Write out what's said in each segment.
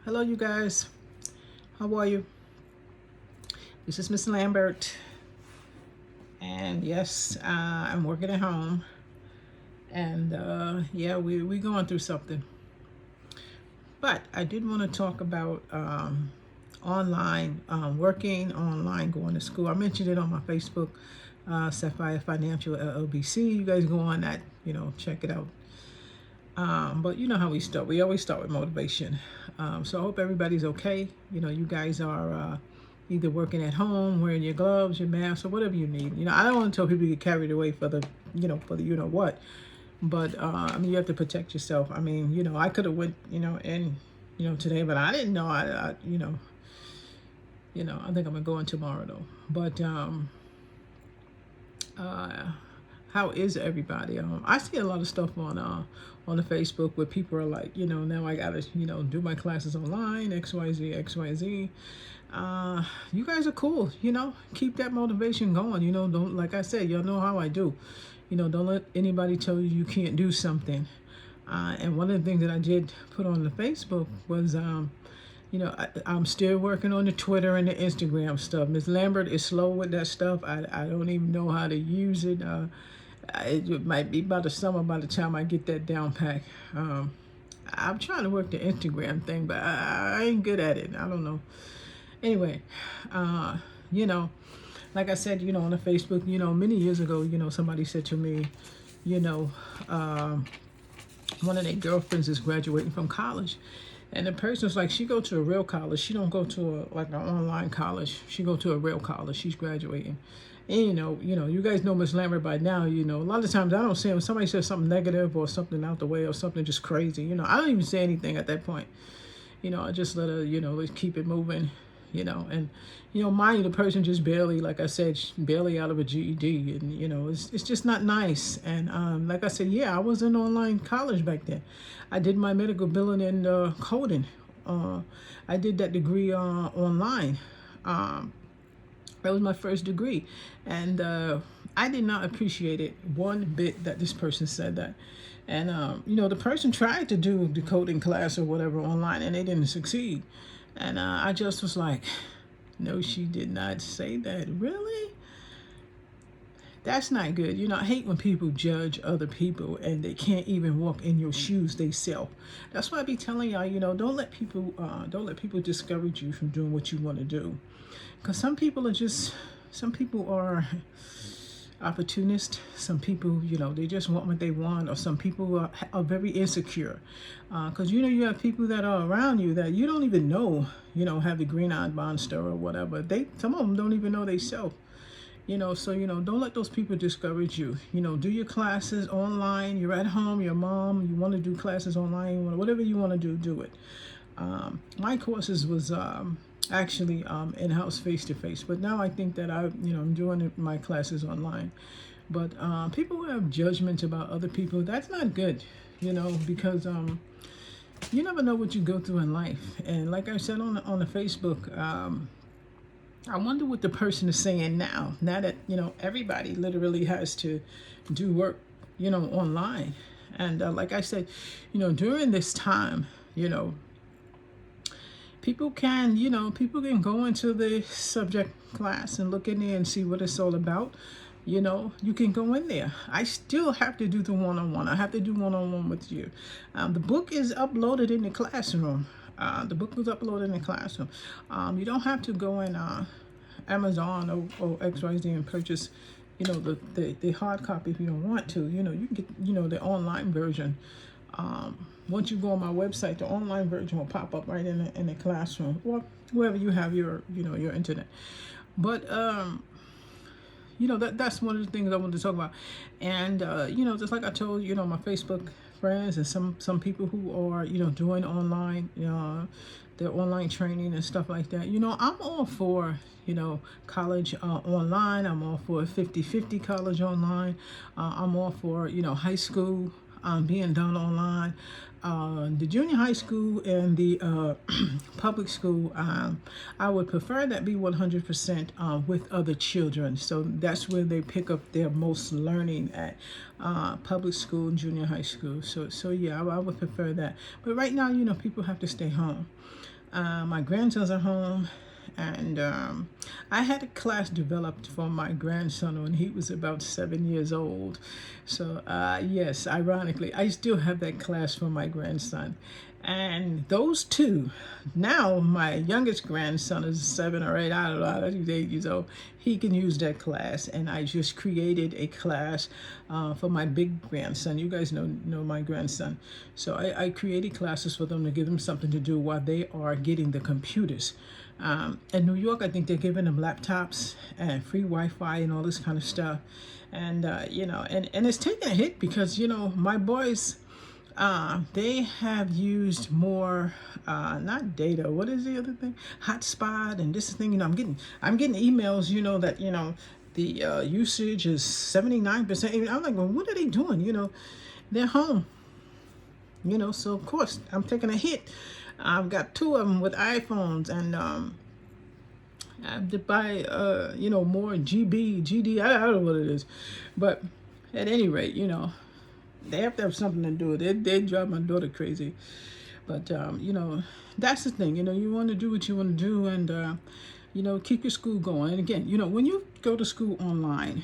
Hello, you guys. How are you? This is Miss Lambert, and yes, I'm working at home, and yeah, we going through something. But I did want to talk about online working, online going to school. I mentioned it on my Facebook, Sapphire Financial LLBC. You guys go on that, check it out. But you know how we start. We always start with motivation. So I hope everybody's okay. You guys are either working at home, wearing your gloves, your mask, or whatever you need. I don't want to tell people you get carried away for the, for the what. But I mean, you have to protect yourself. I mean, I could have went, in, today, but I didn't know. I think I'm gonna go in tomorrow though. But uh, how is everybody? I see a lot of stuff on the Facebook where people are like, now I gotta, do my classes online, XYZ, XYZ. You guys are cool, keep that motivation going. Don't, like I said, y'all know how I do. Don't let anybody tell you you can't do something. And one of the things that I did put on the Facebook was, I'm still working on the Twitter and the Instagram stuff. Miss Lambert is slow with that stuff. I don't even know how to use it. It might be about the summer by the time I get that down pack. I'm trying to work the Instagram thing, but I ain't good at it. I don't know. Anyway, you know, like I said, on the Facebook, many years ago, somebody said to me, one of their girlfriends is graduating from college. And the person was like, she go to a real college. She don't go to an online college. She go to a real college. She's graduating. And you guys know Miss Lambert by now. A lot of times I don't say when somebody says something negative or something out the way or something just crazy. I don't even say anything at that point. I just let her, let's keep it moving. And mind you, the person just barely, like I said, barely out of a GED, and it's just not nice. And like I said, yeah, I was in online college back then. I did my medical billing and coding. I did that degree online. That was my first degree, and I did not appreciate it one bit that this person said that. And the person tried to do the coding class or whatever online, and they didn't succeed. And I just was like, no, she did not say that. Really? That's not good. I hate when people judge other people and they can't even walk in your shoes themselves. That's why I be telling y'all, don't let people discourage you from doing what you want to do. Because some people are opportunist. Some people, they just want what they want, or some people are very insecure. Because you have people that are around you that you don't even know, have the green-eyed monster or whatever. Some of them don't even know they self. So don't let those people discourage you. Do your classes online. You're at home, your mom, you want to do classes online, whatever you want to do it. My courses was actually in-house, face-to-face, but now I think that I'm doing my classes online. But people who have judgments about other people, that's not good, because you never know what you go through in life. And like I said on the Facebook, I wonder what the person is saying now that everybody literally has to do work online. And like I said, during this time, people can go into the subject class and look in there and see what it's all about. You can go in there. I still have to do the one-on-one. I have to do one-on-one with you. The book is uploaded in the classroom. The book was uploaded in the classroom. You don't have to go in Amazon or XYZ and purchase, the hard copy if you don't want to. You can get, the online version. Once you go on my website, the online version will pop up right in the classroom or wherever you have your internet. But that's one of the things I wanted to talk about. And just like I told my Facebook friends and some people who are doing online their online training and stuff like that. I'm all for college online. I'm all for 50-50 college online. I'm all for high school being done online. The junior high school and the public school, I would prefer that be 100% with other children. So that's where they pick up their most learning at, public school and junior high school. So yeah, I would prefer that. But right now, people have to stay home. My grandsons are home. And I had a class developed for my grandson when he was about 7 years old. So yes, ironically, I still have that class for my grandson. And those two, now my youngest grandson is 7 or 8, I don't know, I think he's 8 years old. He can use that class, and I just created a class for my big grandson. You guys know my grandson. So I created classes for them to give them something to do while they are getting the computers. In New York, I think they're giving them laptops and free Wi-Fi and all this kind of stuff. And, and it's taking a hit because, my boys, they have used more, not data. What is the other thing? Hotspot and this thing. I'm getting emails. That the usage is 79%. I'm like, well, what are they doing? They're home. So of course I'm taking a hit. I've got 2 of them with iPhones, and I have to buy more GD. I don't know what it is, but at any rate, they have to have something to do. They drive my daughter crazy. But that's the thing. You want to do what you want to do, and keep your school going. And again, when you go to school online,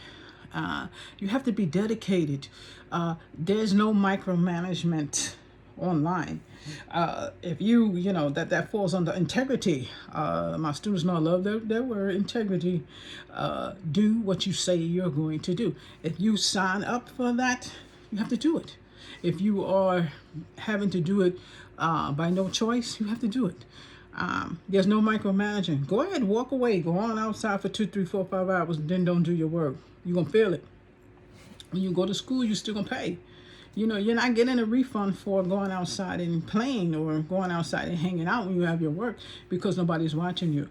you have to be dedicated. There's no micromanagement online. If that falls under integrity. My students know I love their word, integrity. Do what you say you're going to do. If you sign up for that, you have to do it. If you are having to do it by no choice, you have to do it. There's no micromanaging. Go ahead, walk away, go on outside for 2, 3, 4, 5 hours, and then don't do your work. You're gonna feel it. When you go to school, you're still gonna pay. You're not getting a refund for going outside and playing or going outside and hanging out when you have your work because nobody's watching you.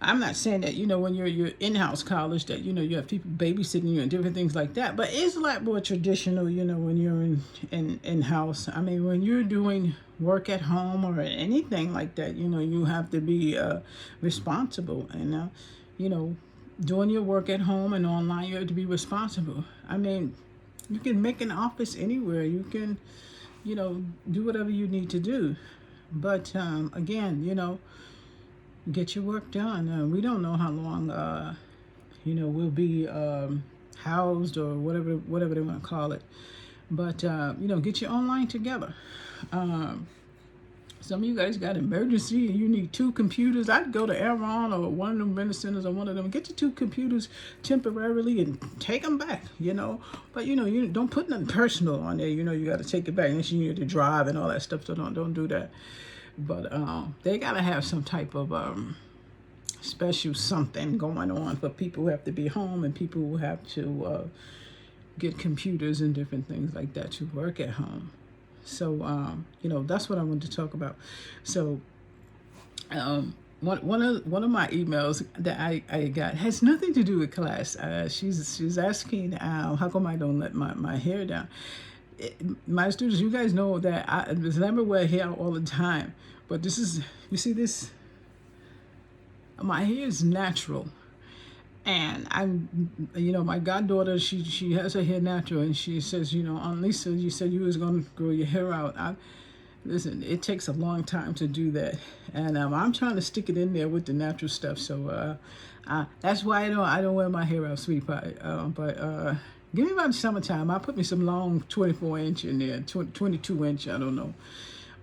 I'm not saying that, when you're in-house college that, you have people babysitting you and different things like that. But it's a lot more traditional, when you're in-house. I mean, when you're doing work at home or anything like that, you have to be responsible. And, doing your work at home and online, you have to be responsible. I mean, you can make an office anywhere. You can, do whatever you need to do. But again, get your work done. We don't know how long, we'll be housed or whatever they want to call it. But, get your online together. Some of you guys got emergency and you need 2 computers. I'd go to Aeron or one of them rent centers or one of them. Get your 2 computers temporarily and take them back, But, you don't put nothing personal on there. You got to take it back. And you need to drive and all that stuff. So don't do that. But they got to have some type of special something going on for people who have to be home and people who have to get computers and different things like that to work at home. So, that's what I wanted to talk about. So, one of my emails that I got has nothing to do with class. She's asking how come I don't let my hair down. My students, you guys know that I never wear hair all the time, but this is, you see this, my hair is natural. And my goddaughter, she has her hair natural, and she says, Aunt Lisa, you said you was going to grow your hair out. Listen, it takes a long time to do that, and I'm trying to stick it in there with the natural stuff. So that's why I don't wear my hair out, sweet pie. But give me about the summertime. I'll put me some long 24-inch in there, 22-inch. I don't know,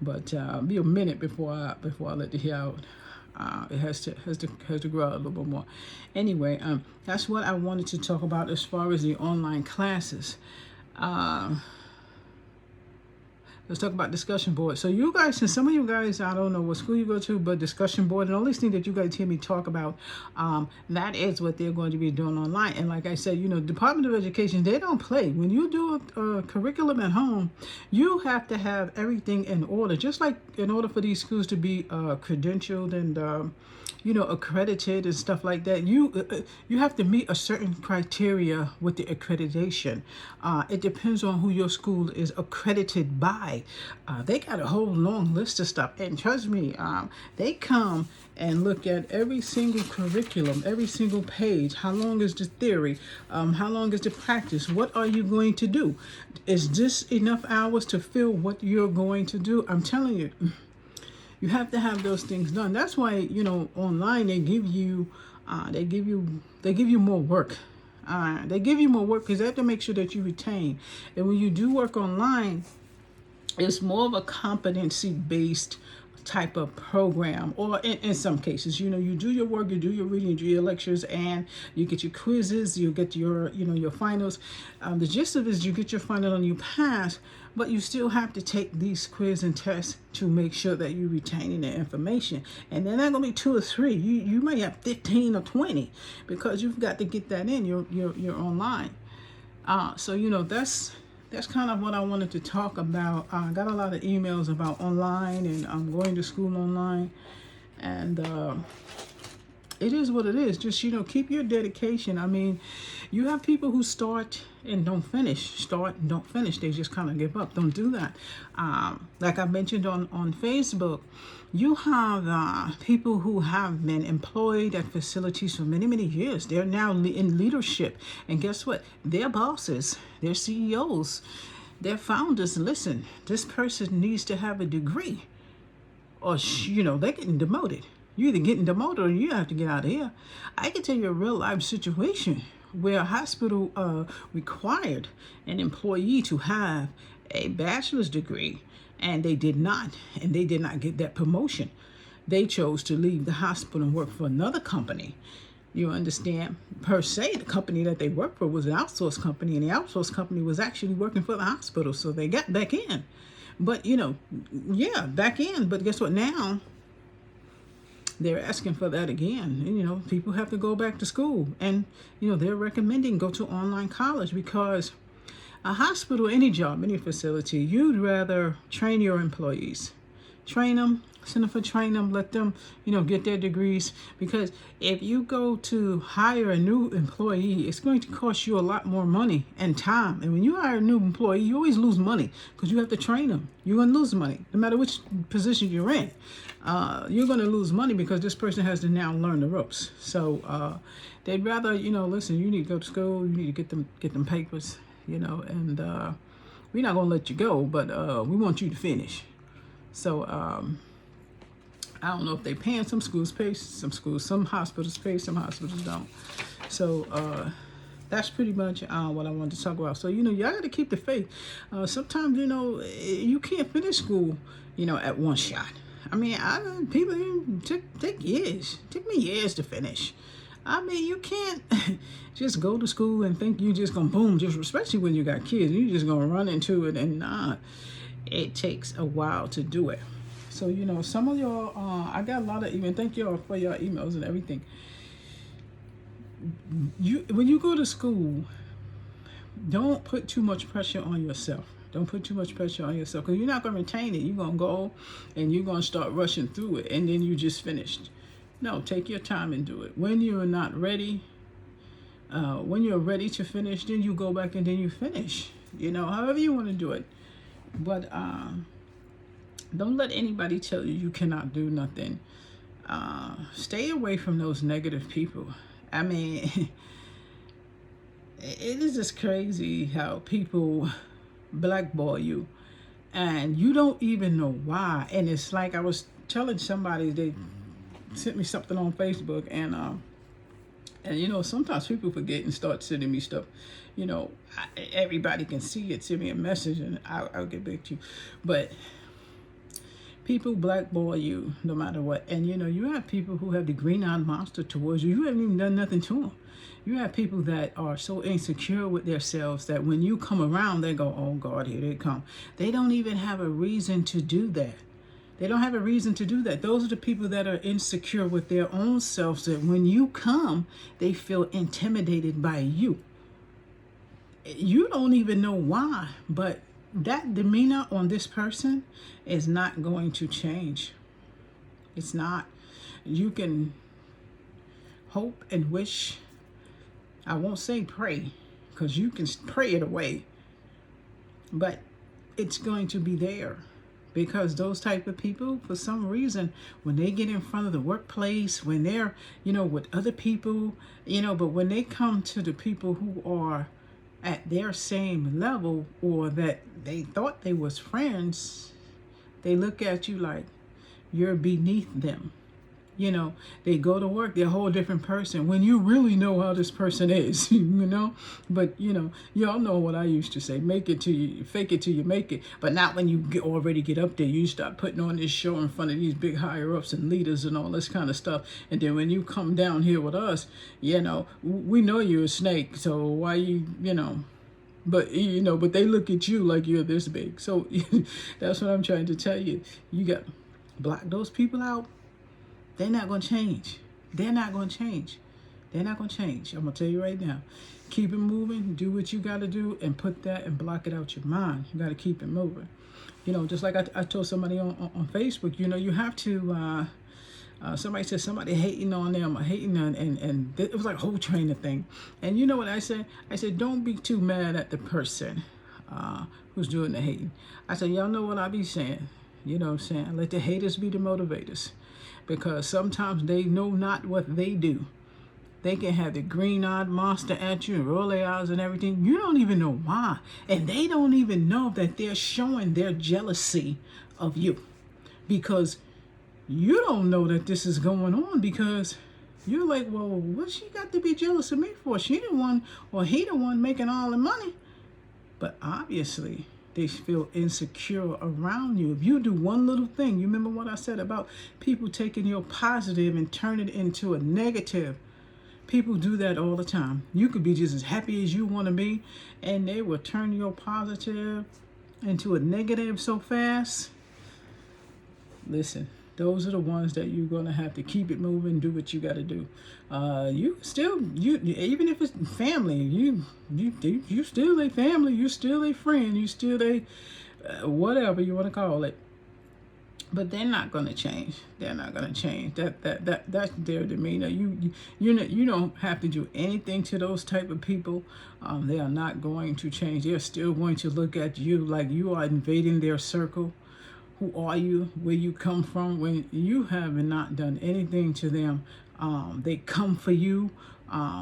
but be a minute before I let the hair out. It has to grow out a little bit more. Anyway, that's what I wanted to talk about as far as the online classes. Let's talk about discussion board. So you guys, and some of you guys, I don't know what school you go to, but discussion board, and all these things that you guys hear me talk about, that is what they're going to be doing online. And like I said, Department of Education, they don't play. When you do a curriculum at home, you have to have everything in order. Just like in order for these schools to be credentialed and accredited and stuff like that, you have to meet a certain criteria with the accreditation. It depends on who your school is accredited by. They got a whole long list of stuff, and trust me, they come and look at every single curriculum, every single page. How long is the theory? How long is the practice? What are you going to do? Is this enough hours to fill what you're going to do? I'm telling you, you have to have those things done. That's why, online they give you more work. They give you more work because they have to make sure that you retain. And when you do work online, it's more of a competency-based type of program, or in some cases, you do your work, you do your reading, you do your lectures, and you get your quizzes, you get your your finals. The gist of it is you get your final and you pass, but you still have to take these quiz and tests to make sure that you're retaining the information. And they're not going to be 2 or 3. You may have 15 or 20 because you've got to get that in. You're online. So that's kind of what I wanted to talk about. I got a lot of emails about online, and I'm going to school online, and it is what it is. Just keep your dedication. I mean, you have people who start and don't finish, start and don't finish. They just kind of give up. Don't do that. Like I mentioned on Facebook, you have people who have been employed at facilities for many, many years. They're now in leadership. And guess what? They're bosses. They're CEOs. They're founders. Listen, this person needs to have a degree, or, they're getting demoted. You're either getting demoted or you have to get out of here. I can tell you a real life situation where a hospital required an employee to have a bachelor's degree, and they did not get that promotion. They chose to leave the hospital and work for another company. You understand? Per se, the company that they worked for was an outsourced company, and the outsourced company was actually working for the hospital, so they got back in. But, back in. But guess what? Now they're asking for that again. And, people have to go back to school. And, they're recommending go to online college because a hospital, any job, any facility, you'd rather train your employees. Train them, send them for train them, let them, get their degrees. Because if you go to hire a new employee, it's going to cost you a lot more money and time. And when you hire a new employee, you always lose money because you have to train them. You're going to lose money no matter which position you're in. You're going to lose money because this person has to now learn the ropes. So they'd rather, listen, you need to go to school, you need to get them papers, and we're not going to let you go, but we want you to finish. So I don't know if they paying. Some schools pay, some hospitals pay, some hospitals don't. So that's pretty much what I wanted to talk about. So y'all got to keep the faith. Sometimes you can't finish school at one shot. I mean, people take years. It took me years to finish. I mean, you can't just go to school and think you just gonna boom, just especially when you got kids, you just gonna run into it, and it takes a while to do it. So some of y'all, I got a lot of emails. Thank y'all for your emails and everything. When you go to school, don't put too much pressure on yourself. Don't put too much pressure on yourself because you're not going to retain it. You're going to go and you're going to start rushing through it, and then you just finished. No, take your time and do it. When you're not ready, when you're ready to finish, then you go back and then you finish. However you want to do it. But don't let anybody tell you cannot do nothing. Stay away from those negative people. I mean, it is just crazy how people blackball you and you don't even know why. And it's like I was telling somebody, they sent me something on Facebook, and sometimes people forget and start sending me stuff. Everybody can see it. Send me a message and I'll get back to you. But people blackball you no matter what. And you have people who have the green-eyed monster towards you. You haven't even done nothing to them. You have people that are so insecure with themselves that when you come around, they go, oh God, here they come. They don't even have a reason to do that. They don't have a reason to do that. Those are the people that are insecure with their own selves, that when you come, they feel intimidated by you. You don't even know why, but that demeanor on this person is not going to change. It's not. You can hope and wish. I won't say pray, because you can pray it away, but it's going to be there. Because those type of people, for some reason, when they get in front of the workplace, when they're, with other people, but when they come to the people who are at their same level, or that they thought they was friends, they look at you like you're beneath them. They go to work, they're a whole different person when you really know how this person is, But, y'all know what I used to say, make it till you, fake it till you make it. But not when you already get up there, you start putting on this show in front of these big higher ups and leaders and all this kind of stuff. And then when you come down here with us, we know you're a snake. So why but they look at you like you're this big. So that's what I'm trying to tell you. You got to block those people out. They're not going to change. They're not going to change. They're not going to change. I'm going to tell you right now. Keep it moving. Do what you got to do and put that and block it out your mind. You got to keep it moving. Just like I told somebody on Facebook, you have to, somebody said somebody hating on them or hating on, and it was like a whole train of thing. And you know what I said? I said, don't be too mad at the person who's doing the hating. I said, y'all know what I be saying. You know what I'm saying? Let the haters be the motivators. Because sometimes they know not what they do. They can have the green-eyed monster at you and roll their eyes and everything. You don't even know why. And they don't even know that they're showing their jealousy of you. Because you don't know that this is going on, because you're like, well, what she got to be jealous of me for? She the one, or he the one making all the money. But obviously, they feel insecure around you. If you do one little thing, you remember what I said about people taking your positive and turn it into a negative. People do that all the time. You could be just as happy as you want to be, and they will turn your positive into a negative so fast. Listen, those are the ones that you're going to have to keep it moving, do what you got to do. You even if it's family, you still a family, you still a friend, you still a whatever you want to call it. But they're not going to change. They're not going to change. That's their demeanor. You don't have to do anything to those type of people. They are not going to change. They're still going to look at you like you are invading their circle. Who are you? Where you come from? When you have not done anything to them, they come for you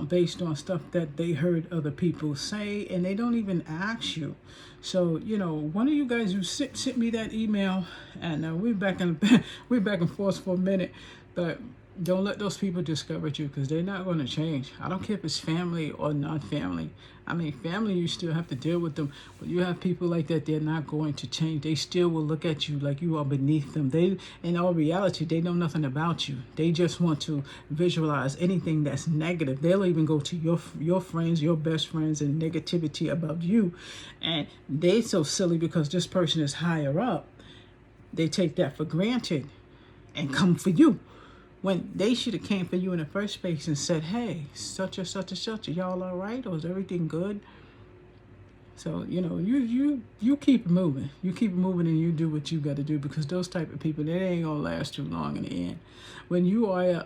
based on stuff that they heard other people say, and they don't even ask you. So one of you guys who sent me that email, and we're back and forth for a minute, but don't let those people discourage you, because they're not going to change. I don't care if it's family or not family. I mean, family, you still have to deal with them, but you have people like that, they're not going to change. They still will look at you like you are beneath them. They, in all reality, they know nothing about you. They just want to visualize anything that's negative. They'll even go to your friends, your best friends, and negativity about you. And they so silly because this person is higher up. They take that for granted and come for you, when they should have came for you in the first place and said, hey, such and such and such, are y'all all right? Or is everything good? So, you keep moving. You keep moving and you do what you got to do, because those type of people, they ain't going to last too long in the end. When you are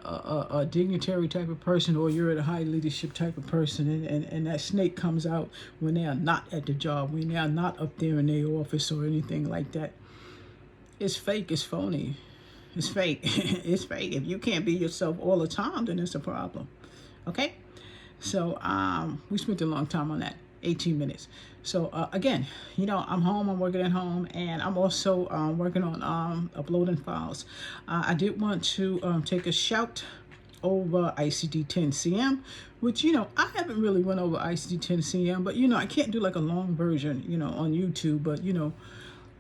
a dignitary type of person, or you're a high leadership type of person, and that snake comes out when they are not at the job, when they are not up there in their office or anything like that, it's fake, it's phony. It's fake. It's fake. If you can't be yourself all the time, then it's a problem. Okay? So we spent a long time on that, 18 minutes. So again, I'm home. I'm working at home, and I'm also working on uploading files. I did want to take a shout over ICD 10CM, which I haven't really went over ICD 10CM, but I can't do like a long version on YouTube, but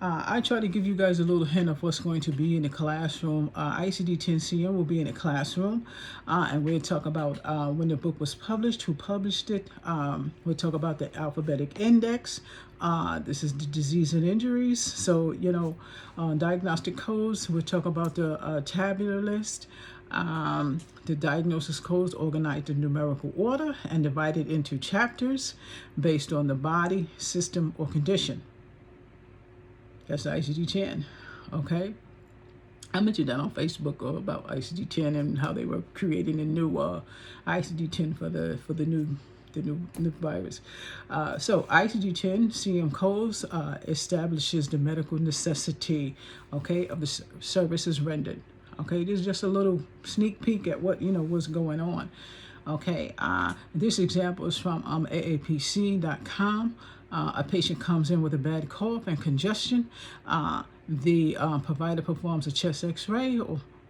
I try to give you guys a little hint of what's going to be in the classroom. ICD-10-CM will be in the classroom, and we'll talk about when the book was published, who published it. We'll talk about the alphabetic index. This is the disease and injuries. So, diagnostic codes. We'll talk about the tabular list. The diagnosis codes organized in numerical order and divided into chapters based on the body, system, or condition. That's ICD-10, okay? I mentioned that on Facebook about ICD-10 and how they were creating a new ICD-10 for the new virus. So ICD-10 CM codes establishes the medical necessity, okay, of the services rendered. Okay, this is just a little sneak peek at what what's going on. Okay, this example is from aapc.com. A patient comes in with a bad cough and congestion. The provider performs a chest x-ray.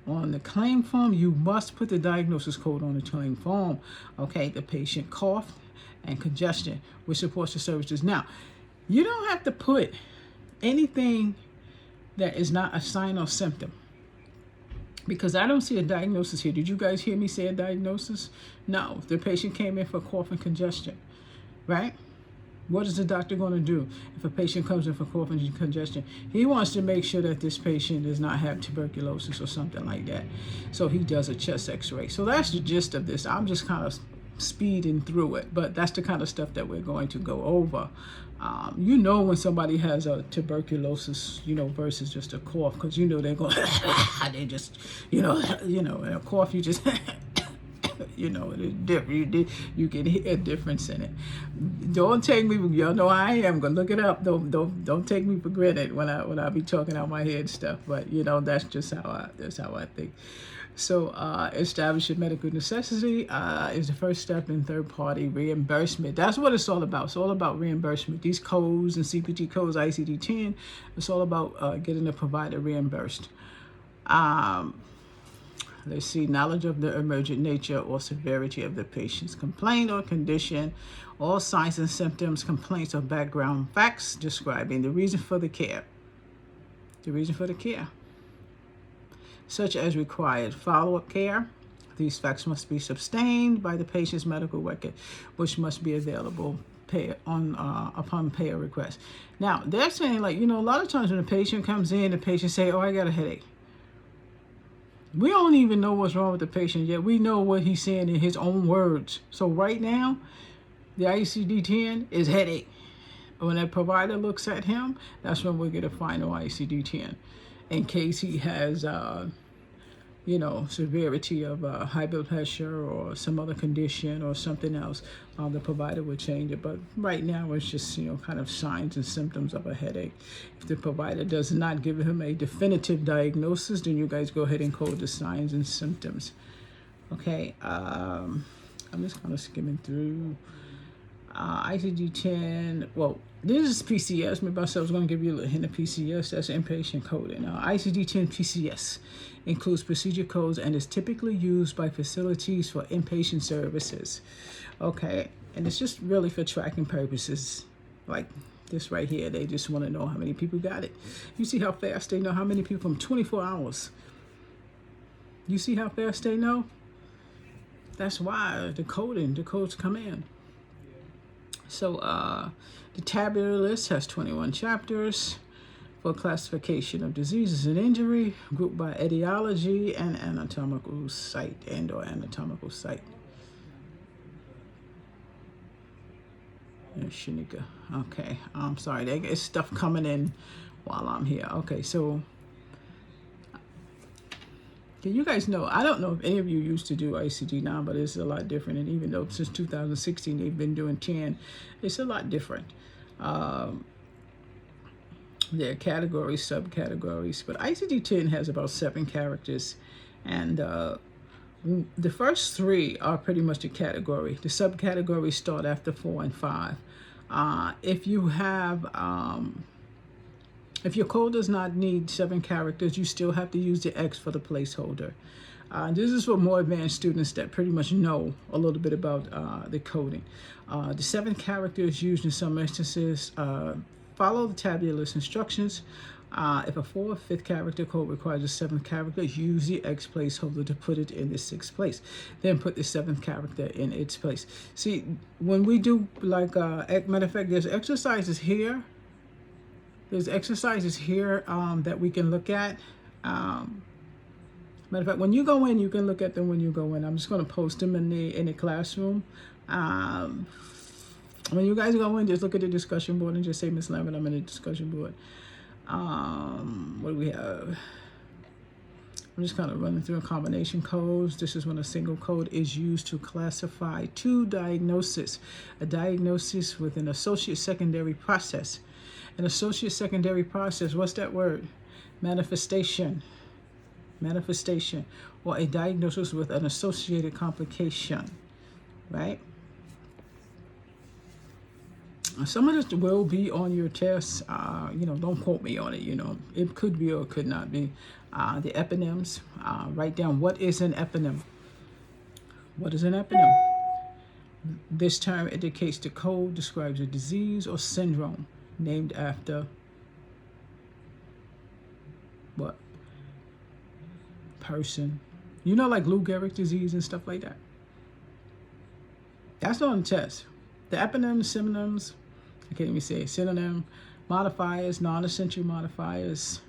On the claim form, you must put the diagnosis code on the claim form. Okay, the patient coughed and congestion, which supports the services. Now, you don't have to put anything that is not a sign or symptom, because I don't see a diagnosis here. Did you guys hear me say a diagnosis? No, the patient came in for cough and congestion, right? What is the doctor going to do if a patient comes in for cough and congestion? He wants to make sure that this patient does not have tuberculosis or something like that. So he does a chest x-ray. So that's the gist of this. I'm just kind of speeding through it, but that's the kind of stuff that we're going to go over. When somebody has a tuberculosis, versus just a cough, because they're going, they just, in a cough, you just, it's different. You can hear a difference in it. Don't take me, y'all know I am gonna look it up. Don't take me for granted when I be talking out my head stuff. But that's just how I think. So establishing medical necessity is the first step in third-party reimbursement. That's what it's all about. It's all about reimbursement. These codes and CPT codes, ICD-10, it's all about getting the provider reimbursed. Let's see, knowledge of the emergent nature or severity of the patient's complaint or condition, all signs and symptoms, complaints, or background facts describing the reason for the care. The reason for the care, such as required follow-up care. These facts must be sustained by the patient's medical record, which must be available upon payer request. Now, they're saying, a lot of times when a patient comes in, the patient say, oh, I got a headache. We don't even know what's wrong with the patient yet. We know what he's saying in his own words. So right now, the ICD-10 is headache. When a provider looks at him, that's when we'll get a final ICD-10. In case he has, severity of high blood pressure or some other condition or something else, the provider will change it. But right now, it's just, kind of signs and symptoms of a headache. If the provider does not give him a definitive diagnosis, then you guys go ahead and code the signs and symptoms. Okay, I'm just kind of skimming through. ICD-10, well, this is PCS. Maybe I was going to give you a little hint of PCS. That's inpatient coding. ICD-10 PCS includes procedure codes and is typically used by facilities for inpatient services. Okay, and it's just really for tracking purposes. Like this right here, they just want to know how many people got it. You see how fast they know how many people from 24 hours. You see how fast they know? That's why the codes come in. So the tabular list has 21 chapters for classification of diseases and injury, grouped by etiology and anatomical site or anatomical site. Shanika. Okay, I'm sorry. There's stuff coming in while I'm here. Okay, so you guys know, I don't know if any of you used to do ICD now, but it's a lot different. And even though since 2016 they've been doing 10, it's a lot different. There are categories, subcategories, but ICD-10 has about 7 characters. And the first 3 are pretty much the category. The subcategories start after 4 and 5. If you have... If your code does not need 7 characters, you still have to use the X for the placeholder. This is for more advanced students that pretty much know a little bit about the coding. The 7 characters used in some instances follow the tabular instructions. If a 4th or 5th character code requires a 7th character, use the X placeholder to put it in the 6th place. Then put the 7th character in its place. See, when we do, like, matter of fact, there's exercises here. There's exercises here that we can look at. Matter of fact, when you go in, you can look at them when you go in. I'm just going to post them in the classroom. When you guys go in, just look at the discussion board and just say, Miss Lambert, I'm in the discussion board. What do we have? I'm just kind of running through combination codes. This is when a single code is used to classify 2 diagnoses. A diagnosis with an associate secondary process. An associate secondary process, what's that word? Manifestation. Manifestation. Or a diagnosis with an associated complication. Right? Some of this will be on your test. Don't quote me on it. It could be or it could not be. The eponyms. Write down what is an eponym. What is an eponym? This term indicates the code describes a disease or syndrome named after what? Person. Like Lou Gehrig's disease and stuff like that. That's on the test. The eponyms, synonyms, I can't even say synonym, modifiers, non-essential modifiers.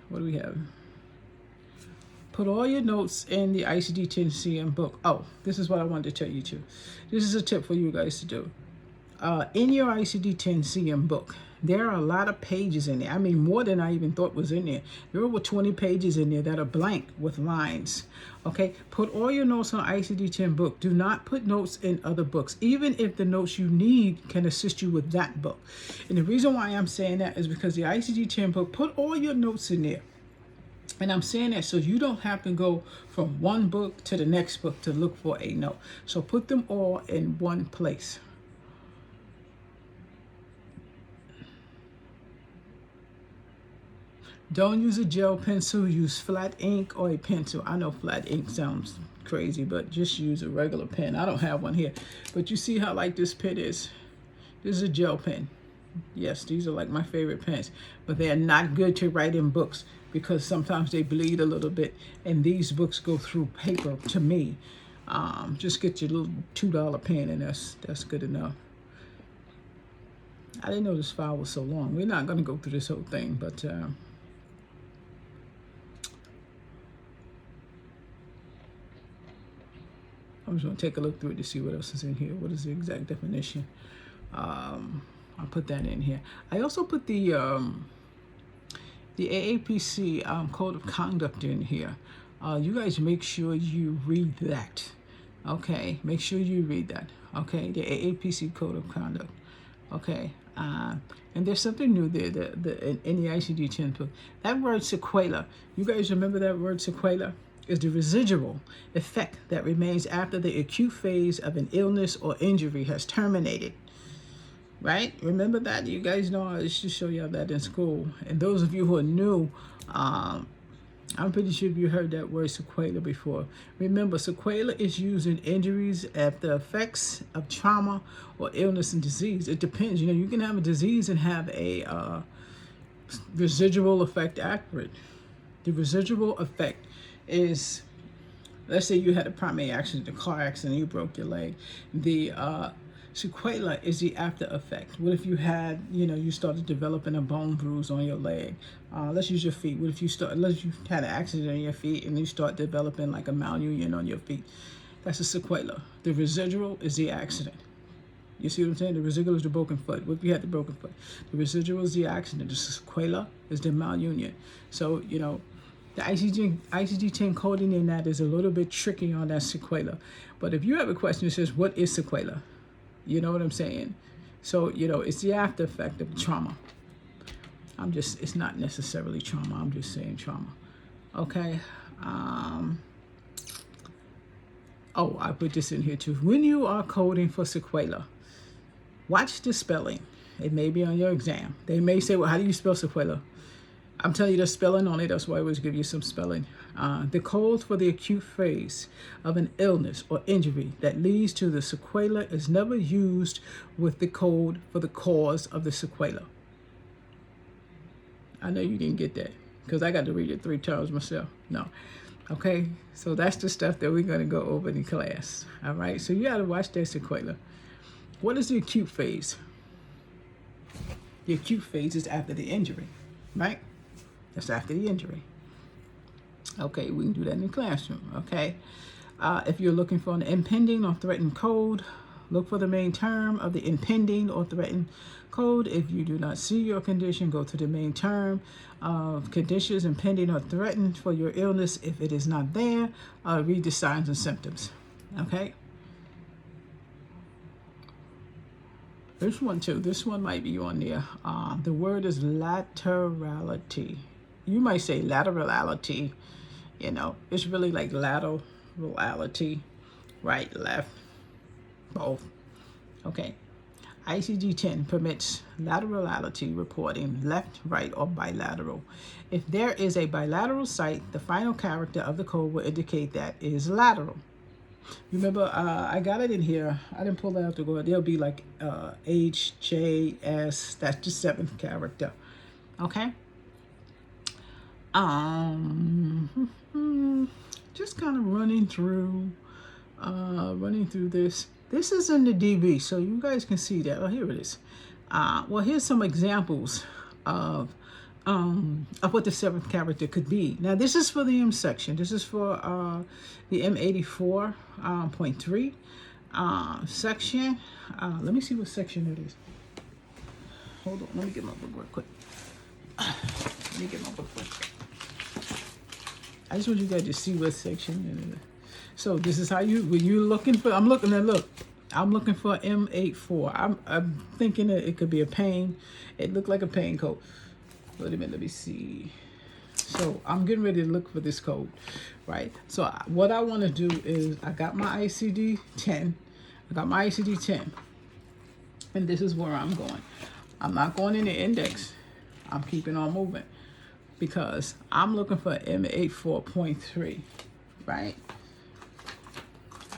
What do we have? Put all your notes in the ICD 10CM book. Oh, this is what I wanted to tell you too. This is a tip for you guys to do. In your ICD 10CM book, there are a lot of pages in there. I mean, more than I even thought was in there. There are over 20 pages in there that are blank with lines. Okay, put all your notes on ICD 10 book. Do not put notes in other books, even if the notes you need can assist you with that book. And the reason why I'm saying that is because the ICD 10 book, put all your notes in there. And I'm saying that so you don't have to go from one book to the next book to look for a note. So put them all in one place. Don't use a gel pencil, use flat ink or a pencil. I know flat ink sounds crazy, but just use a regular pen. I don't have one here, but you see how like this pen is? This is a gel pen. Yes, these are like my favorite pens, but they are not good to write in books because sometimes they bleed a little bit, and these books go through paper to me. Just get your little $2 pen, and that's good enough. I didn't know this file was so long. We're not going to go through this whole thing, but I'm just going to take a look through it to see what else is in here. What is the exact definition? I'll put that in here. I also put the AAPC Code of Conduct in here. You guys make sure you read that. Okay, make sure you read that. Okay, the AAPC Code of Conduct. Okay, and there's something new there in the ICD-10 book. That word sequela. You guys remember that word sequela? Is the residual effect that remains after the acute phase of an illness or injury has terminated. Right? Remember that? You guys know I used to show you that in school. And those of you who are new, I'm pretty sure you heard that word sequela before. Remember, sequela is used in injuries after effects of trauma or illness and disease. It depends. You can have a disease and have a residual effect after it. The residual effect is, let's say you had a primary accident, a car accident, you broke your leg. The sequela is the after effect. What if you had, you started developing a bone bruise on your leg? Let's use your feet. What if you had an accident on your feet and you start developing like a malunion on your feet? That's a sequela. The residual is the accident. You see what I'm saying? The residual is the broken foot. What if you had the broken foot? The residual is the accident. The sequela is the malunion. So, the ICD-10 coding in that is a little bit tricky on that sequela. But if you have a question that says, what is sequela? You know what I'm saying? So, it's the after effect of trauma. It's not necessarily trauma. I'm just saying trauma. Okay. I put this in here too. When you are coding for sequela, watch the spelling. It may be on your exam. They may say, well, how do you spell sequela? I'm telling you the spelling on it. That's why I always give you some spelling. The code for the acute phase of an illness or injury that leads to the sequela is never used with the code for the cause of the sequela. I know you didn't get that because I got to read it 3 times myself. No. Okay, so that's the stuff that we're going to go over in class. All right, so you got to watch that sequela. What is the acute phase? The acute phase is after the injury, right? That's after the injury. Okay, we can do that in the classroom, okay? If you're looking for an impending or threatened code, look for the main term of the impending or threatened code. If you do not see your condition, go to the main term of conditions impending or threatened for your illness. If it is not there, read the signs and symptoms, okay? This one too, this one might be on there. The word is laterality. You might say laterality, you know, it's really like laterality, right, left, both. Okay. ICD 10 permits laterality reporting left, right, or bilateral. If there is a bilateral site, the final character of the code will indicate that it is lateral. Remember, I got it in here. I didn't pull that out to go. There'll be like H, J, S. That's the 7th character. Okay. Just kind of running through this. This is in the DB, so you guys can see that. Oh, here it is. Well, here's some examples of what the 7th character could be. Now, this is for the M section. This is for the M84.3 section. Let me see what section it is. Hold on. Let me get my book real quick. I just want you guys to see what section it is. So this is how when you're looking for, I'm looking for M84. I'm thinking that it could be a pain. It looked like a pain code. Wait a minute, let me see. So I'm getting ready to look for this code, right? So what I want to do is I got my ICD 10. And this is where I'm going. I'm not going in the index. I'm keeping on moving because I'm looking for M84.3, right?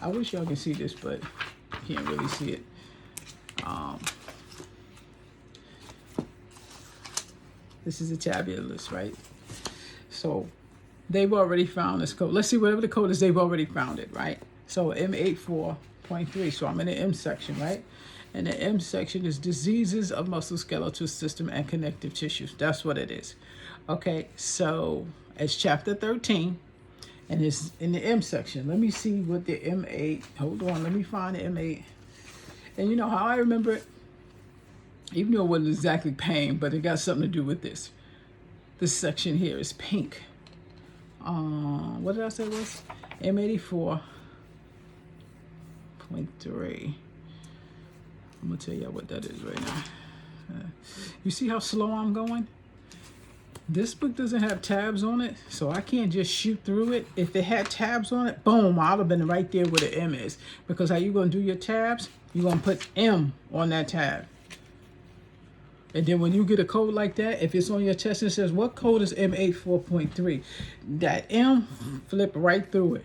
I wish y'all can see this, but you can't really see it. This is a tabular list, right? So they've already found this code. Let's see, whatever the code is, they've already found it, right? So M84.3, so I'm in the M section, right? And the M section is diseases of musculoskeletal system and connective tissues. That's what it is. Okay, so it's chapter 13, and it's in the M section. Let me see what the M8, hold on, let me find the M8. And you know how I remember it? Even though it wasn't exactly pain, but it got something to do with this. This section here is pink. What did I say it was? M84.3. I'm gonna tell you what that is right now. You see how slow I'm going? This book doesn't have tabs on it, so I can't just shoot through it. If it had tabs on it, boom, I'd have been right there where the M is. Because how you gonna do your tabs? You're gonna put M on that tab. And then when you get a code like that, if it's on your test and it says, what code is M84.3? That M, flip right through it.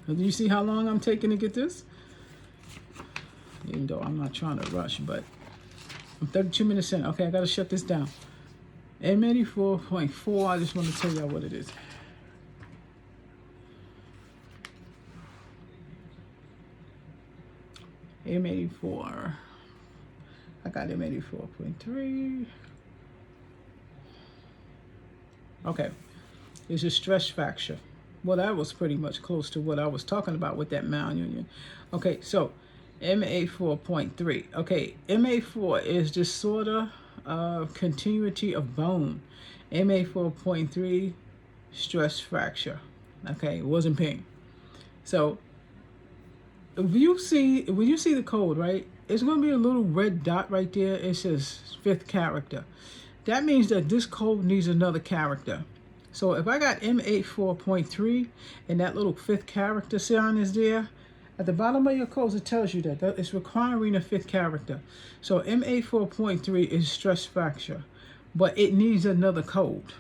Do you see how long I'm taking to get this? Even though I'm not trying to rush, but I'm 32 minutes in. Okay, I gotta shut this down. M84.4, I just want to tell y'all what it is. M84. I got M84.3. Okay, it's a stress fracture. Well, that was pretty much close to what I was talking about with that malunion. Okay, so M84.3. Okay, M84 is disorder of continuity of bone. M84.3, stress fracture. Okay, it wasn't pain. So if you see, when you see the code, right, it's going to be a little red dot right there. It says 5th character. That means that this code needs another character. So if I got M84.3 and that little 5th character sign is there, at the bottom of your codes, it tells you that it's requiring a 5th character. So M84.3 is stress fracture, but it needs another code.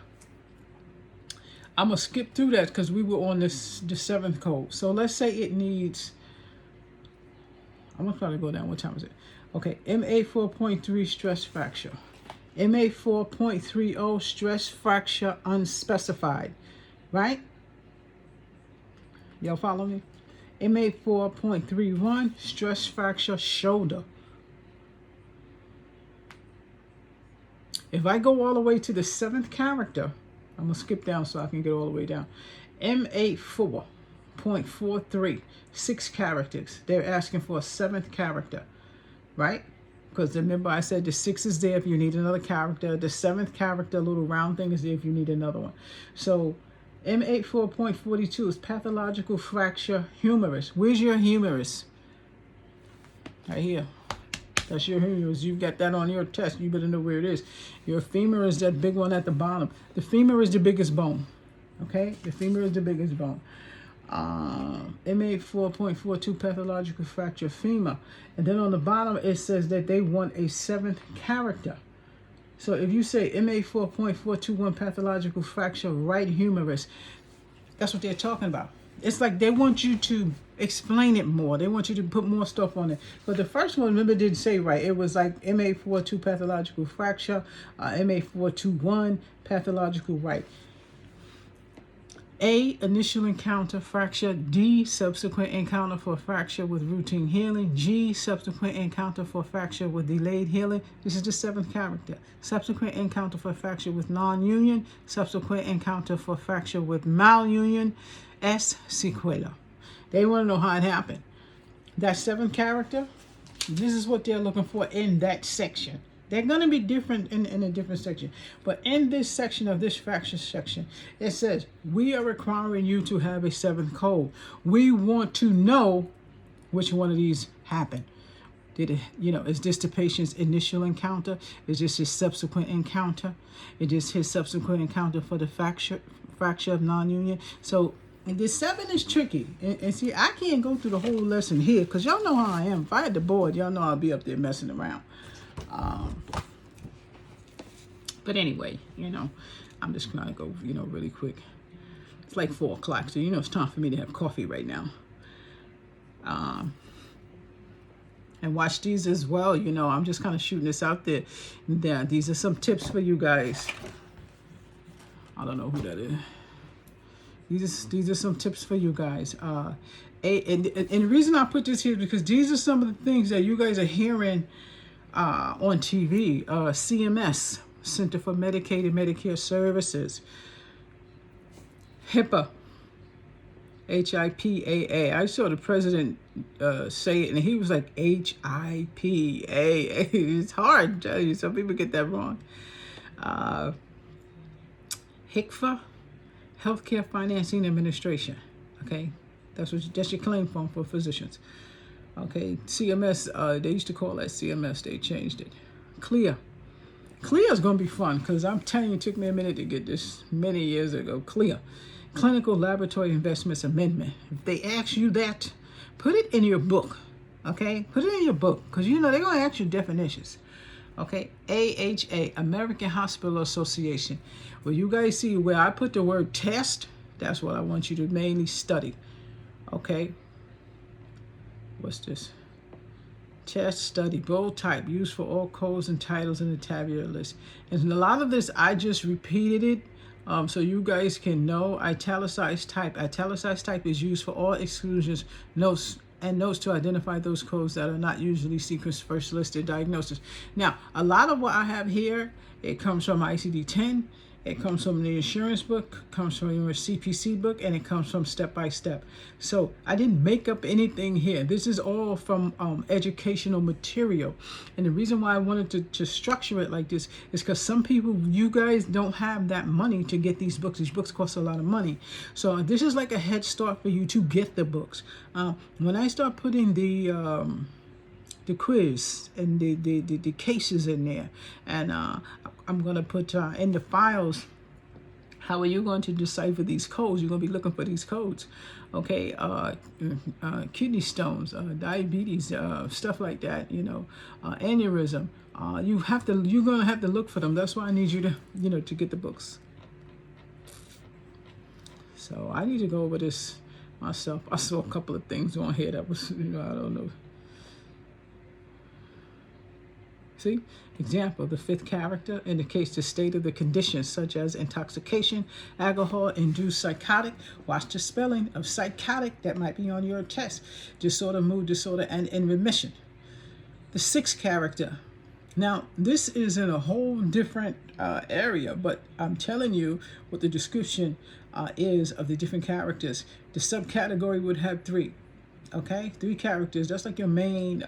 I'm going to skip through that because we were on the 7th code. So let's say it needs, I'm going to try to go down. What time is it? Okay, MA 4.3 stress fracture. MA 4.30 stress fracture unspecified, right? Y'all follow me? MA 4.31 stress fracture shoulder. If I go all the way to the 7th character, I'm going to skip down so I can get all the way down. MA 4.43, 6 characters. They're asking for a 7th character, right? Because remember I said the 6 is there if you need another character. The 7th character, little round thing, is there if you need another one. So M8 4.42 is pathological fracture humerus. Where's your humerus? Right here. That's your humerus. You've got that on your test. You better know where it is. Your femur is that big one at the bottom. The femur is the biggest bone. Okay? The femur is the biggest bone. M8 4.42 pathological fracture femur. And then on the bottom it says that they want a 7th character. So if you say M8 4.421 pathological fracture right humerus, that's what they're talking about. It's like they want you to explain it more. They want you to put more stuff on it. But the first one, remember, didn't say right. It was like M842 pathological fracture, M8421 pathological right. A, initial encounter fracture. D, subsequent encounter for fracture with routine healing. G, subsequent encounter for fracture with delayed healing. This is the 7th character. Subsequent encounter for fracture with non-union. Subsequent encounter for fracture with malunion. S, sequela. They want to know how it happened. That 7th character, this is what they're looking for in that section. They're going to be different in a different section. But in this section of this fracture section, it says, we are requiring you to have a 7th code. We want to know which one of these happened. Did it, is this the patient's initial encounter? Is this his subsequent encounter? Is this his subsequent encounter for the fracture of non-union? So this 7 is tricky. And see, I can't go through the whole lesson here because y'all know how I am. If I had the board, y'all know I'll be up there messing around. But anyway, I'm just gonna go, really quick. It's like 4 o'clock, so it's time for me to have coffee right now. And watch these as well. I'm just kind of shooting this out there. Yeah, these are some tips for you guys. I don't know who that is. These are some tips for you guys. And the reason I put this here is because these are some of the things that you guys are hearing on TV. CMS, Center for Medicaid and Medicare Services. HIPAA, HIPAA. I saw the president say it, and he was like HIPAA. It's hard, I tell you. Some people get that wrong. HICFA, Healthcare Financing Administration. Okay, that's your claim form for physicians. Okay, CMS, they used to call that CMS. They changed it. CLIA. CLIA is going to be fun because I'm telling you, it took me a minute to get this many years ago. CLIA, Clinical Laboratory Investments Amendment. If they ask you that, put it in your book. Okay, put it in your book because they're going to ask you definitions. Okay, AHA, American Hospital Association. Well, you guys see where I put the word test, that's what I want you to mainly study. Okay, what's this? Test, study, bold type, used for all codes and titles in the tabular list. And a lot of this, I just repeated it so you guys can know. Italicized type. Italicized type is used for all exclusions, notes, and notes to identify those codes that are not usually sequenced first listed diagnosis. Now, a lot of what I have here, it comes from ICD-10, it comes from the insurance book, comes from your CPC book, and it comes from Step by Step. So I didn't make up anything here. This is all from educational material. And the reason why I wanted to structure it like this is because some people, you guys don't have that money to get these books. These books cost a lot of money. So this is like a head start for you to get the books. When I start putting the quiz and the cases in there, and I'm going to put in the files, how are you going to decipher these codes? You're going to be looking for these codes. Okay, kidney stones, diabetes, stuff like that, aneurysm. You're going to have to look for them. That's why I need you to, to get the books. So I need to go over this myself. I saw a couple of things on here that was, I don't know. See? Example, the fifth character indicates the state of the condition, such as intoxication, alcohol-induced psychotic. Watch the spelling of psychotic. That might be on your test. Disorder, mood disorder, and in remission. The sixth character. Now, this is in a whole different area, but I'm telling you what the description is of the different characters. The subcategory would have three. Okay? 3 characters. That's like your main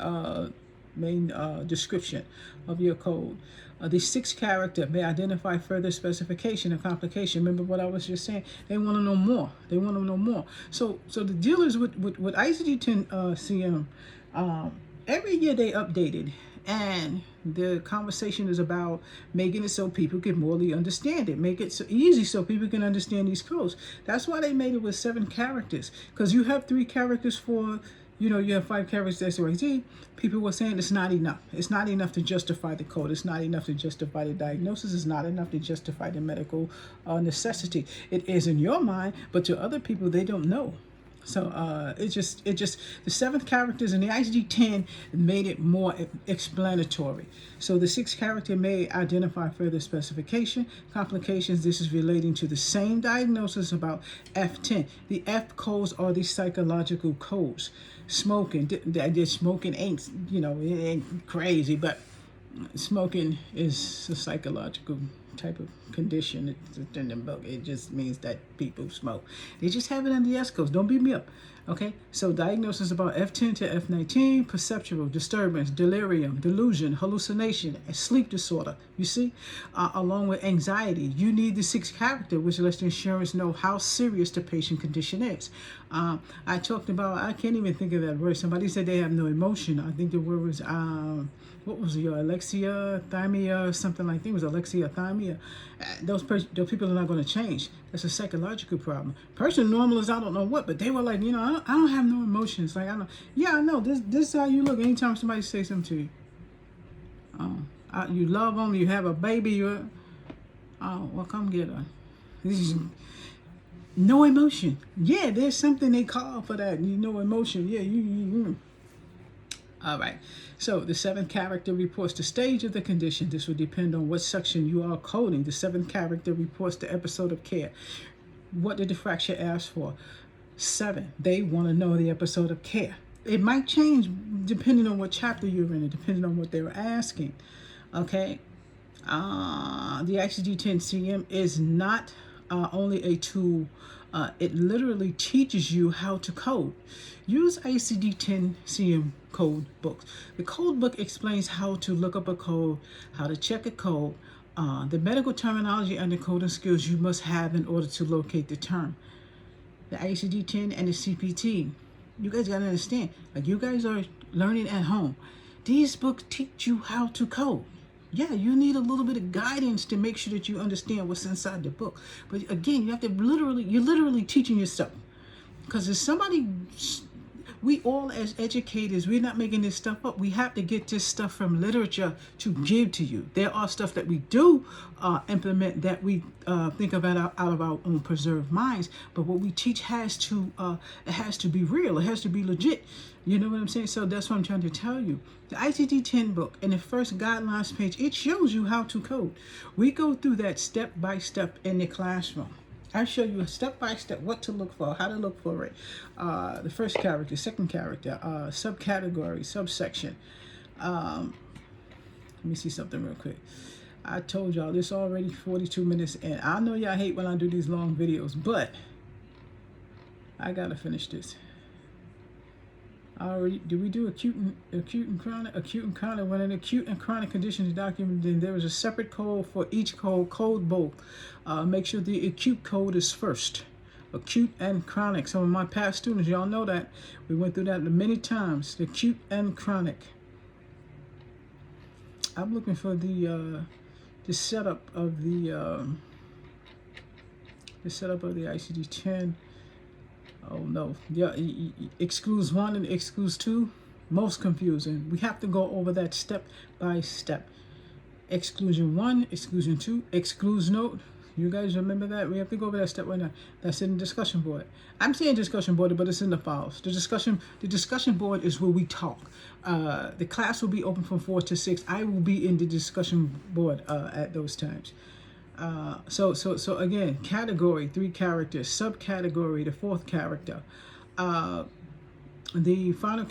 description of your code. The sixth character may identify further specification and complication. Remember what I was just saying? They want to know more. They want to know more. So the deal is with ICD-10 CM, every year they updated, and the conversation is about making it so people can morally understand it, make it so easy so people can understand these codes. That's why they made it with 7 characters, because you have 3 characters for, you have 5 characters XYZ. People were saying it's not enough. It's not enough to justify the code. It's not enough to justify the diagnosis. It's not enough to justify the medical necessity. It is in your mind, but to other people, they don't know. So it just the 7th characters in the ICD-10 made it more explanatory. So the 6th character may identify further specification, complications. This is relating to the same diagnosis about F10. The F codes are the psychological codes. Smoking, smoking ain't, it ain't crazy, but smoking is a psychological type of condition. It's in the book. It just means that people smoke. They just have it on the S codes. Don't beat me up. Okay? So diagnosis about F10 to F19, perceptual disturbance, delirium, delusion, hallucination, and sleep disorder. You see? Along with anxiety. You need the 6th character, which lets the insurance know how serious the patient condition is. I talked about, I can't even think of that word. Somebody said they have no emotion. I think the word was, what was it, alexithymia, something like that. It was alexithymia. Those people are not going to change. That's a psychological problem. Person normal is I don't know what, but they were like, I don't have no emotions. Like, I know, this is how you look anytime somebody says something to you. You love them, you have a baby, well, come get her. No emotion. Yeah, there's something they call for that. No emotion. Yeah, you. All right. So the 7th character reports the stage of the condition. This will depend on what section you are coding. The 7th character reports the episode of care. What did the fracture ask for? 7. They want to know the episode of care. It might change depending on what chapter you're in, depending on what they were asking. Okay. The ICD-10-CM is not only a tool. It literally teaches you how to code. Use ICD-10-CM code books. The code book explains how to look up a code, how to check a code, the medical terminology and the coding skills you must have in order to locate the term. The ICD-10 and the CPT, you guys got to understand, like you guys are learning at home. These books teach you how to code. Yeah, you need a little bit of guidance to make sure that you understand what's inside the book. But again, you have to you're literally teaching yourself. Because if somebody, we all as educators, we're not making this stuff up. We have to get this stuff from literature to give to you. There are stuff that we do implement that we think of out of our own preserved minds. But what we teach has to be real. It has to be legit. You know what I'm saying? So that's what I'm trying to tell you. The ICD-10 book, in the first guidelines page, it shows you how to code. We go through that step by step in the classroom. I show you step by step what to look for, how to look for it. The first character, second character, subcategory, subsection. Let me see something real quick. I told y'all this already 42 minutes in. I know y'all hate when I do these long videos, but I gotta finish this. Already, did we do acute and chronic? Acute and chronic. When an acute and chronic condition is documented, then there is a separate code for each code both. Make sure the acute code is first. Acute and chronic. Some of my past students, y'all know that. We went through that many times. The acute and chronic. I'm looking for the setup of the ICD-10. Oh no, yeah, excludes 1 and excludes 2, most confusing. We have to go over that step by step. Exclusion 1, exclusion 2, excludes note, You guys remember that? We have to go over that step right now. That's in the discussion board. I'm saying discussion board, but it's in the files. The discussion board is where we talk. The class will be open from 4 to 6. I will be in the discussion board at those times. So again, category, 3 characters. Subcategory, the 4th character. The final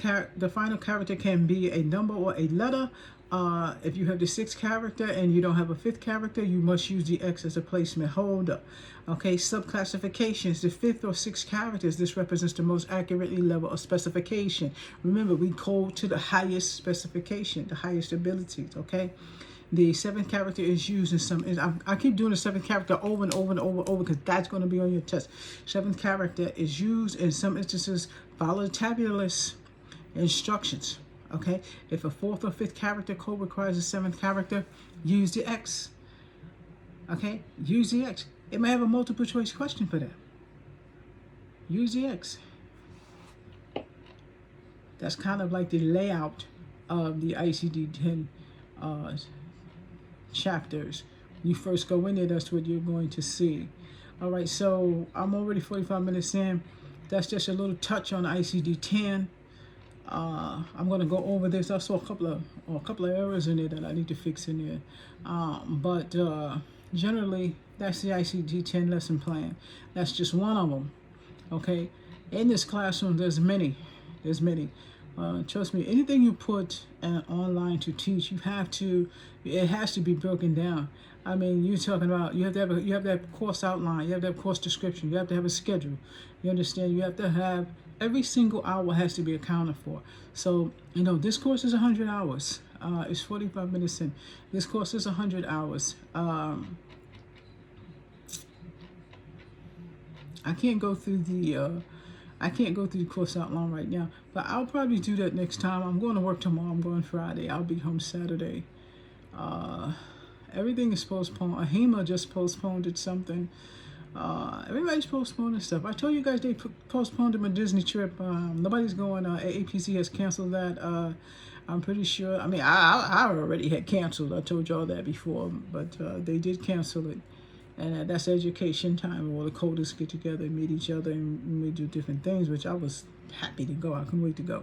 character can be a number or a letter. If you have the 6th character and you don't have a 5th character, you must use the X as a placement holder. Okay, subclassifications, the 5th or 6th characters. This represents the most accurately level of specification. Remember, we code to the highest specification, the highest abilities. Okay. The 7th character is used in some. I keep doing the 7th character over and over and over because that's going to be on your test. 7th character is used in some instances. Follow the tabular instructions. Okay. If a 4th or 5th character code requires a 7th character, use the X. Okay. Use the X. It may have a multiple choice question for that. Use the X. That's kind of like the layout of the ICD-10 chapters. You first go in there, that's what you're going to see. All right, so I'm already 45 minutes in. That's just a little touch on ICD-10. I'm going to go over this. I saw a couple of errors in there that I need to fix in there. But generally, that's the ICD-10 lesson plan. That's just one of them. Okay, in this classroom, there's many. Trust me, anything you put online to teach, it has to be broken down. I mean, you're talking about you have to have course outline, you have to have course description, you have to have a schedule. You understand? You have to have every single hour has to be accounted for. So this course is 100 hours. It's 45 minutes in. This course is 100 hours. I can't go through the course outline right now, but I'll probably do that next time. I'm going to work tomorrow. I'm going Friday. I'll be home Saturday. Everything is postponed. AHEMA just postponed it something. Everybody's postponing stuff. I told you guys they postponed my Disney trip. Nobody's going. AAPC has canceled that. I'm pretty sure. I mean, I already had canceled. I told y'all that before, but they did cancel it. And that's education time where the coders get together and meet each other and we do different things, which I was happy to go. I couldn't wait to go.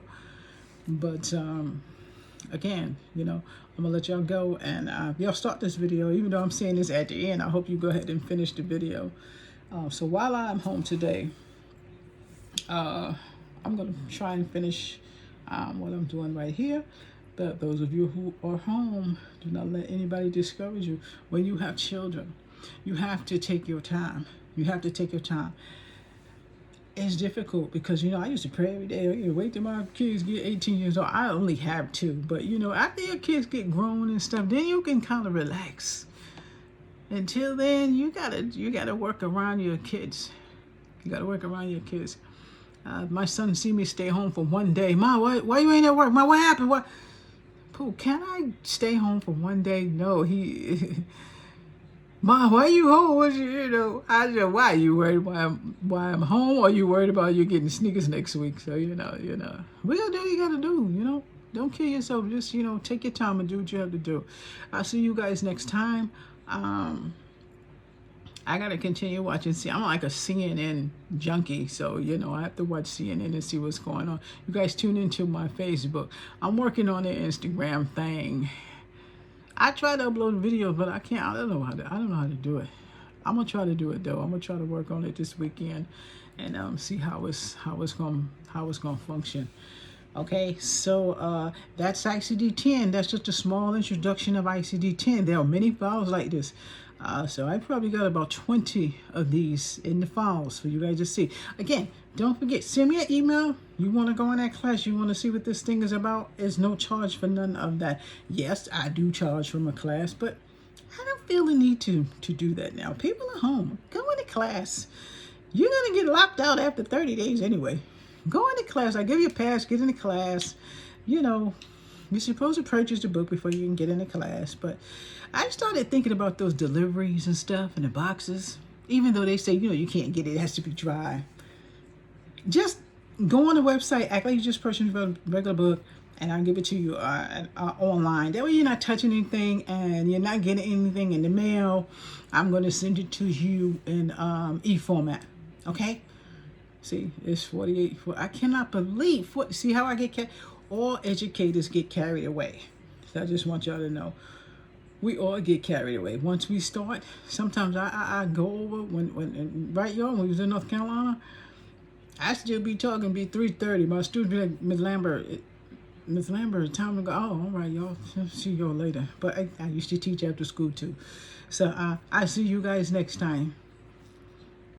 But again, I'm going to let y'all go. And y'all start this video, even though I'm saying this at the end. I hope you go ahead and finish the video. So while I'm home today, I'm going to try and finish what I'm doing right here. But those of you who are home, do not let anybody discourage you. When you have children, you have to take your time. You have to take your time. It's difficult because, I used to pray every day. Wait till my kids get 18 years old. I only have 2. But, after your kids get grown and stuff, then you can kind of relax. Until then, you gotta work around your kids. You gotta work around your kids. My son see me stay home for one day. Mom, why you ain't at work? Mom, what happened? What? Pooh, can I stay home for one day? No, Mom, why you home? I said, why you worried why I'm home, or you worried about you getting sneakers next week? So we gotta do what you gotta do. Don't kill yourself. Just take your time and do what you have to do. I'll see you guys next time. I gotta continue watching. I'm like a CNN junkie, so I have to watch CNN and see what's going on. You guys tune into my Facebook. I'm working on the Instagram thing. I try to upload videos, but I can't. I don't know how to do it. I'm gonna try to do it though. I'm gonna try to work on it this weekend, and see how it's gonna function. Okay, so that's ICD-10. That's just a small introduction of ICD-10. There are many files like this. So I probably got about 20 of these in the files for you guys to see. Again, don't forget, send me an email. You want to go in that class, you want to see what this thing is about. There's no charge for none of that. Yes, I do charge for my class, but I don't feel the need to do that now. People are home. Go into class. You're going to get locked out after 30 days anyway. Go into class. I give you a pass. Get into class. You're supposed to purchase the book before you can get into class. But I started thinking about those deliveries and stuff in the boxes. Even though they say, you can't get it. It has to be dry. Just go on the website. Act like you just purchased a regular book. and I'll give it to you online. That way you're not touching anything and you're not getting anything in the mail. I'm going to send it to you in e-format. Okay? See, it's 48. I cannot believe. See how I get carried? All educators get carried away. So I just want y'all to know. We all get carried away. Once we start, sometimes I go over when right, y'all, when we was in North Carolina, I still be talking, be 3:30. My students be like, Miss Lambert, time to go. Oh, all right, y'all. See y'all later. But I used to teach after school too. So I see you guys next time.